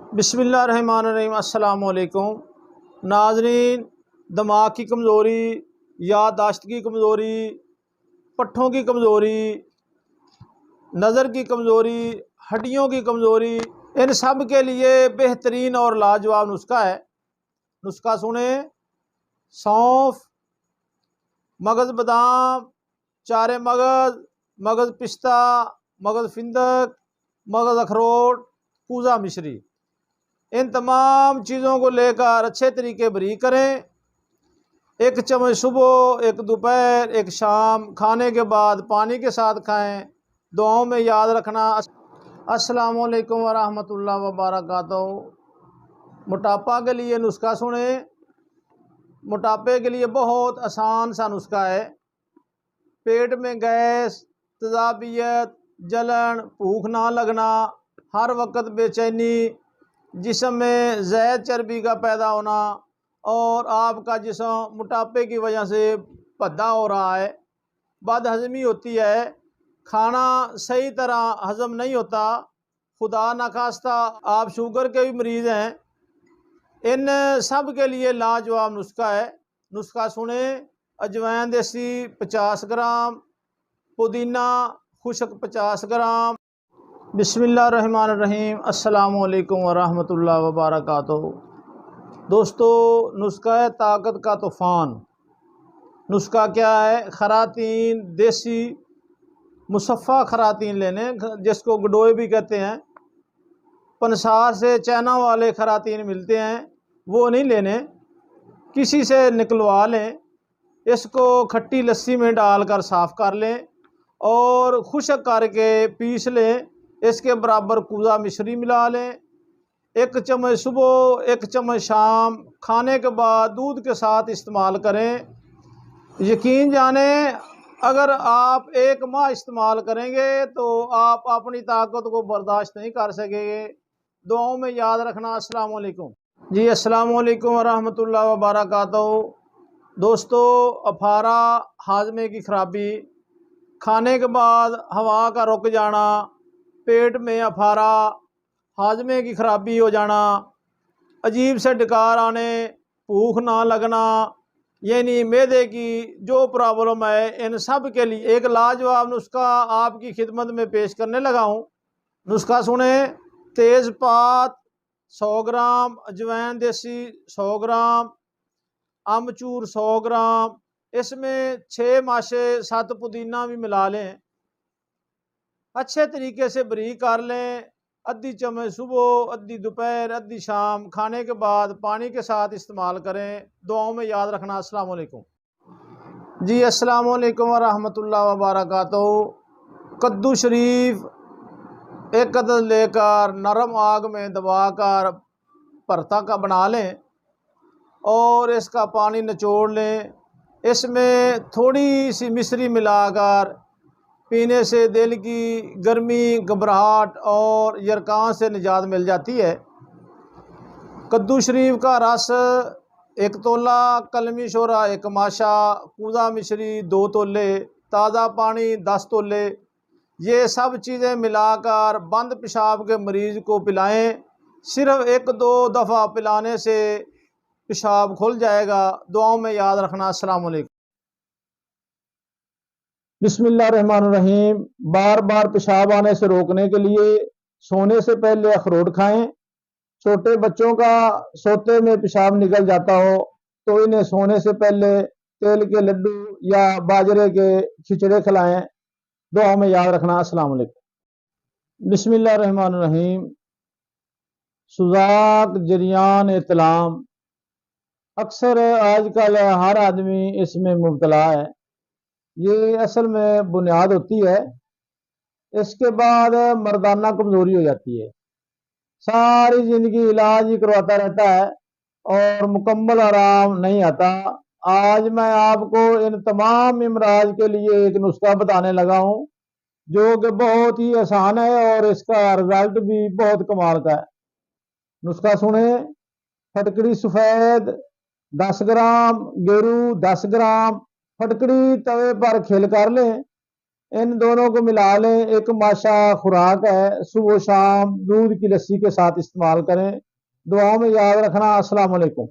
बिस्मिल्लाहिर्रहमानिर्रहीम। अस्सलाम वालेकुम नाज़रीन। दिमाग की कमज़ोरी, याददाश्त की कमज़ोरी, पट्ठों की कमज़ोरी, नज़र की कमज़ोरी, हड्डियों की कमज़ोरी, इन सब के लिए बेहतरीन और लाजवाब नुस्खा है। नुस्खा सुने। सौंफ, मगज़ बादाम, चारे मगज़, मगज़ पिस्ता, मगज़ फिंदक, मगज़ अखरोट, कूज़ा मिश्री, इन तमाम चीज़ों को लेकर अच्छे तरीके बरीक करें। एक चम्मच सुबह, एक दोपहर, एक शाम, खाने के बाद पानी के साथ खाएं। दुआओं में याद रखना। अस्सलाम वालेकुम वरहमतुल्लाहि वबरकातुहू। मोटापा के लिए नुस्खा सुने। मोटापे के लिए बहुत आसान सा नुस्खा है। पेट में गैस, तेज़ाबियत, जलन, भूख ना लगना, हर वक्त बेचैनी, जिस्म में ज़्यादा चर्बी का पैदा होना और आपका जिस्म मोटापे की वजह से भद्दा हो रहा है, बदहज़मी होती है, खाना सही तरह हज़म नहीं होता, खुदा न खास्ता आप शुगर के भी मरीज़ हैं, इन सब के लिए लाजवाब नुस्खा है। नुस्खा सुने। अजवाइन देसी 50 ग्राम, पुदीना खुश्क 50 ग्राम। बिस्मिल्लाहिर्रहमानिर्रहीम। अस्सलामु अलैकुम वरहमतुल्लाहि वबरकातुहू। दोस्तों, नुस्खा है ताकत का तूफ़ान। नुस्खा क्या है? खरातीन, देसी मुसफ़ा खरातीन लेने, जिसको गडोए भी कहते हैं। पंसार से चाइना वाले खरातीन मिलते हैं, वो नहीं लेने, किसी से निकलवा लें। इसको खट्टी लस्सी में डालकर साफ़ कर लें और खुश्क करके पीस लें। इसके बराबर कूज़ा मिश्री मिला लें। 1 चम्मच सुबह, 1 चम्मच शाम, खाने के बाद दूध के साथ इस्तेमाल करें। यकीन जाने, अगर आप 1 माह इस्तेमाल करेंगे तो आप अपनी ताकत को बर्दाश्त नहीं कर सकेंगे। दुआओं में याद रखना। अस्सलाम वालेकुम। जी, अस्सलाम वालेकुम वरहमतुल्लाहि वबरकातुहू। दोस्तों, अफारा, हाजमे की खराबी, खाने के बाद हवा का रुक जाना, पेट में अफारा, हाजमे की खराबी हो जाना, अजीब से डकार आने, भूख ना लगना, यानी मैदे की जो प्रॉब्लम है, इन सब के लिए एक लाजवाब नुस्खा आपकी खिदमत में पेश करने लगा हूँ। नुस्खा सुने। तेज़पात 100 ग्राम, अजवाइन देसी 100 ग्राम, अमचूर 100 ग्राम, इसमें 6 माशे 7 पुदीना भी मिला लें। अच्छे तरीके से बरीक कर लें। आधी चम्मच सुबह, आधी दोपहर, आधी शाम, खाने के बाद पानी के साथ इस्तेमाल करें। दुआओं में याद रखना। अस्सलाम वालेकुम। जी, अस्सलाम वालेकुम वरहमतुल्लाहि वबरकातुहू। कद्दू शरीफ 1 अदद लेकर नरम आग में दबाकर भरता का बना लें और इसका पानी निचोड़ लें। इसमें थोड़ी सी मिश्री मिलाकर पीने से दिल की गर्मी, घबराहट और यरकान से निजात मिल जाती है। कद्दू शरीफ का रस 1 तोला, कलमी शोरा 1 माशा, कूज़ा मिश्री 2 तोले, ताज़ा पानी 10 तोले, ये सब चीज़ें मिलाकर बंद पेशाब के मरीज़ को पिलाएं। सिर्फ़ 1-2 दफ़ा पिलाने से पेशाब खुल जाएगा। दुआओं में याद रखना। अस्सलाम वालेकुम। बिस्मिल्लाहिर्रहमानिर्रहीम। बार बार पेशाब आने से रोकने के लिए सोने से पहले अखरोट खाएं। छोटे बच्चों का सोते में पेशाब निकल जाता हो तो इन्हें सोने से पहले तेल के लड्डू या बाजरे के खिचड़े खिलाएं। दुआ में याद रखना। अस्सलाम वालेकुम। बिस्मिल्लाहिर्रहमानिर्रहीम। सुजाक, जरियान, इतलाम, अक्सर आजकल हर आदमी इसमें मुब्तला है। ये असल में बुनियाद होती है। इसके बाद मर्दाना कमज़ोरी हो जाती है। सारी ज़िंदगी इलाज ही करवाता रहता है और मुकम्मल आराम नहीं आता। आज मैं आपको इन तमाम इमराज के लिए एक नुस्खा बताने लगा हूँ जो कि बहुत ही आसान है और इसका रिजल्ट भी बहुत कमाल का है। नुस्खा सुने। फटकड़ी सफ़ेद 10 ग्राम, गेरू 10 ग्राम, फटकड़ी तवे पर खिल कर लें। इन दोनों को मिला लें, एक माशा खुराक है, सुबह शाम दूध की लस्सी के साथ इस्तेमाल करें। दुआ में याद रखना। अस्सलाम वालेकुम।